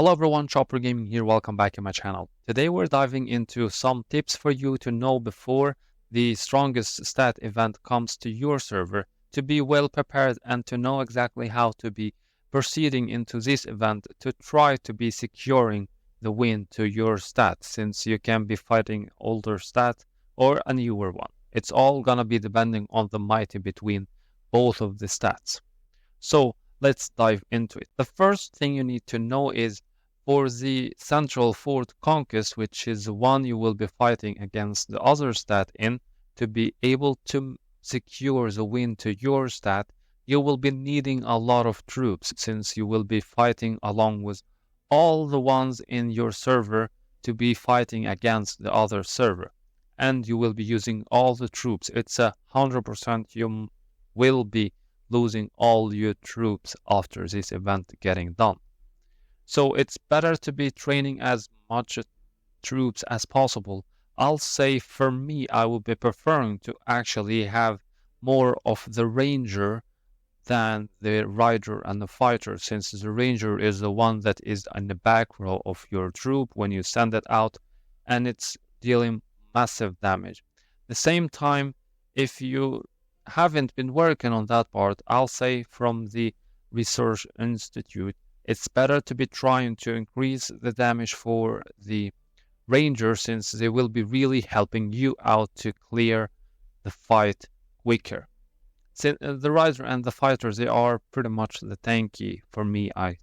Hello everyone, Chuppergaming here, welcome back to my channel. Today we're diving into some tips for you to know before the strongest stat event comes to your server, to be well prepared and to know exactly how to be proceeding into this event to try to be securing the win to your stat, since you can be fighting older stat or a newer one. It's all gonna be depending on the mighty between both of the stats. So let's dive into it. The first thing you need to know is for the central fort conquest, which is the one you will be fighting against the other stat in, to be able to secure the win to your stat, you will be needing a lot of troops, since you will be fighting along with all the ones in your server to be fighting against the other server. And you will be using all the troops. It's 100% you will be losing all your troops after this event getting done. So it's better to be training as much troops as possible. I'll say for me, I will be preferring to actually have more of the ranger than the rider and the fighter, since the ranger is the one that is in the back row of your troop when you send it out, and it's dealing massive damage. At the same time, if you haven't been working on that part, I'll say from the research institute, it's better to be trying to increase the damage for the ranger, since they will be really helping you out to clear the fight quicker. Since the rider and the fighters, they are pretty much the tanky for me. I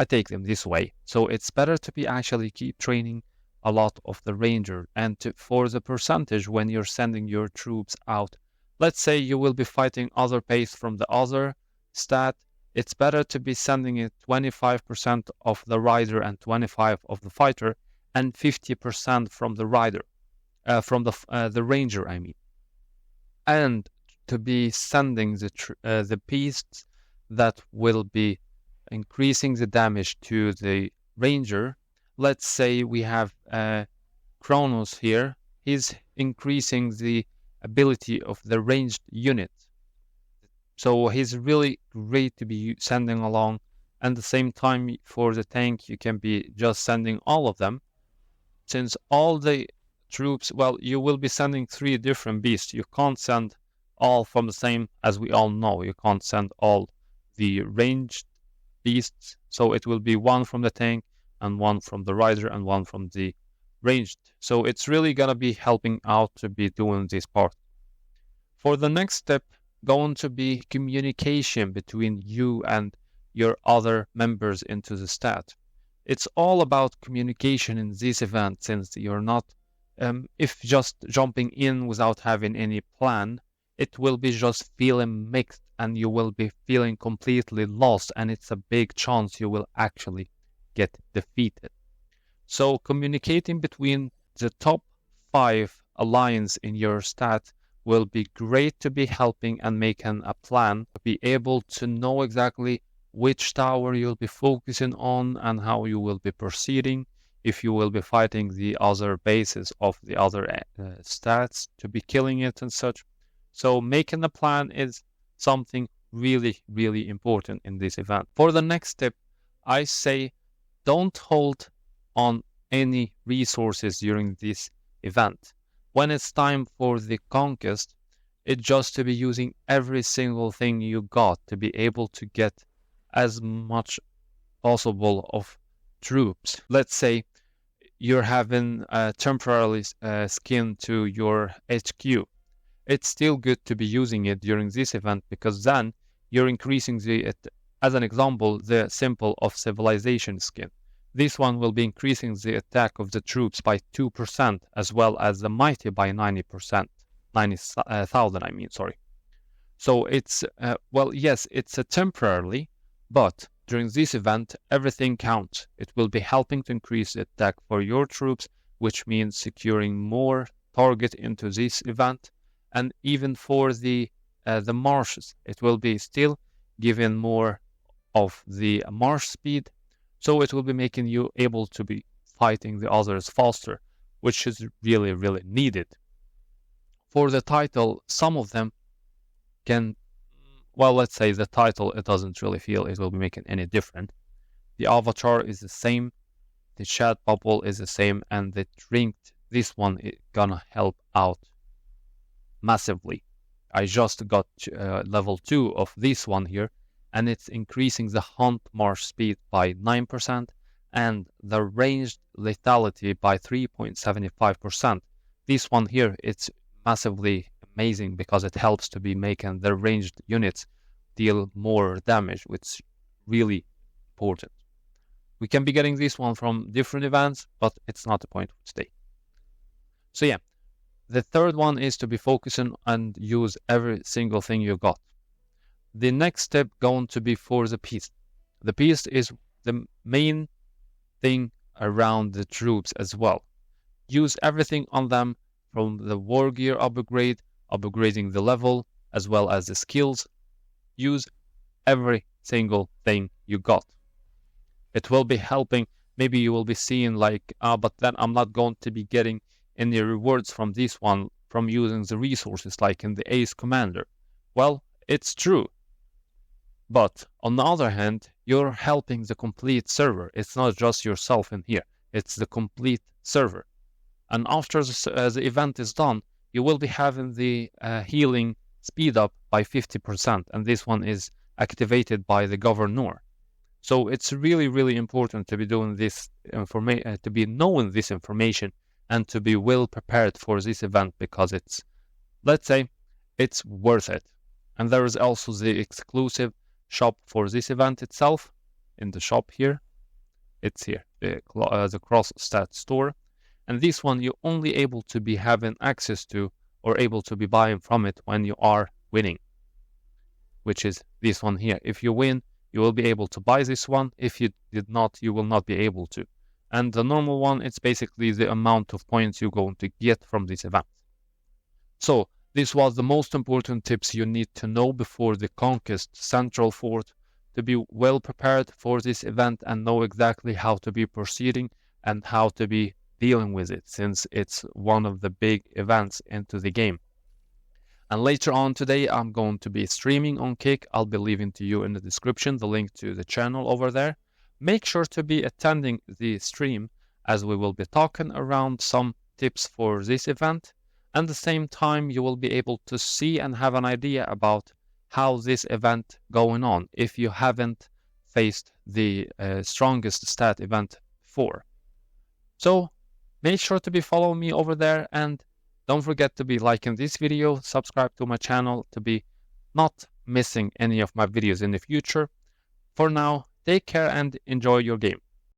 take them this way. So it's better to be actually keep training a lot of the ranger, and for the percentage when you're sending your troops out. Let's say you will be fighting other pace from the other stat. It's better to be sending it 25% of the rider and 25% of the fighter, and 50% from the rider, from the ranger, I mean. And to be sending the beasts that will be increasing the damage to the ranger. Let's say we have Kronos here. He's increasing the ability of the ranged unit. So he's really great to be sending along. And at the same time, for the tank, you can be just sending all of them. Since all the troops, well, you will be sending 3 different beasts. You can't send all from the same, as we all know. You can't send all the ranged beasts. So it will be 1 from the tank, and 1 from the rider, and 1 from the ranged. So it's really gonna be helping out to be doing this part. For the next step, going to be communication between you and your other members into the stat. It's all about communication in this event, since you're not, if just jumping in without having any plan, it will be just feeling mixed and you will be feeling completely lost, and it's a big chance you will actually get defeated. So communicating between the top 5 alliance in your stat will be great to be helping and making a plan, to be able to know exactly which tower you'll be focusing on and how you will be proceeding, if you will be fighting the other bases of the other stats, to be killing it and such. So making a plan is something really, really important in this event. For the next step, I say don't hold on any resources during this event. When it's time for the conquest, it's just to be using every single thing you got to be able to get as much possible of troops. Let's say you're having a temporary skin to your HQ. It's still good to be using it during this event, because then you're increasing as an example, the symbol of civilization skin. This one will be increasing the attack of the troops by 2%, as well as the mighty by 90%. 90,000, I mean, sorry. So it's, well, yes, it's a temporarily, but during this event, everything counts. It will be helping to increase the attack for your troops, which means securing more target into this event. And even for the marshes, it will be still giving more of the marsh speed. So it will be making you able to be fighting the others faster, which is really, really needed. For the title, some of them can, well, let's say the title, it doesn't really feel it will be making any difference. The avatar is the same, the chat bubble is the same, and the drink, this one is gonna help out massively. I just got level 2 of this one here, and it's increasing the hunt march speed by 9% and the ranged lethality by 3.75%. This one here, it's massively amazing because it helps to be making the ranged units deal more damage, which is really important. We can be getting this one from different events, but it's not the point of today. So yeah, the third one is to be focusing and use every single thing you got. The next step going to be for the piece. The piece is the main thing around the troops as well. Use everything on them, from the war gear upgrade, upgrading the level, as well as the skills. Use every single thing you got. It will be helping. Maybe you will be seeing like, but then I'm not going to be getting any rewards from this one from using the resources like in the Ace Commander. Well, it's true. But on the other hand, you're helping the complete server. It's not just yourself in here. It's the complete server. And after the event is done, you will be having the healing speed up by 50%. And this one is activated by the governor. So it's really, really important to be doing this information, to be knowing this information, and to be well prepared for this event, because it's, let's say, it's worth it. And there is also the exclusive shop for this event itself. In the shop here, it's here, the cross stat store. And this one you're only able to be having access to or able to be buying from it when you are winning, which is this one here. If you win, you will be able to buy this one. If you did not, you will not be able to. And the normal one, it's basically the amount of points you're going to get from this event. So this was the most important tips you need to know before the Conquest Central Fort, to be well prepared for this event and know exactly how to be proceeding and how to be dealing with it, since it's one of the big events into the game. And later on today, I'm going to be streaming on Kick. I'll be leaving to you in the description the link to the channel over there. Make sure to be attending the stream, as we will be talking around some tips for this event. And at the same time, you will be able to see and have an idea about how this event going on if you haven't faced the strongest stat event before. So make sure to be following me over there, and don't forget to be liking this video, subscribe to my channel to be not missing any of my videos in the future. For now, take care and enjoy your game.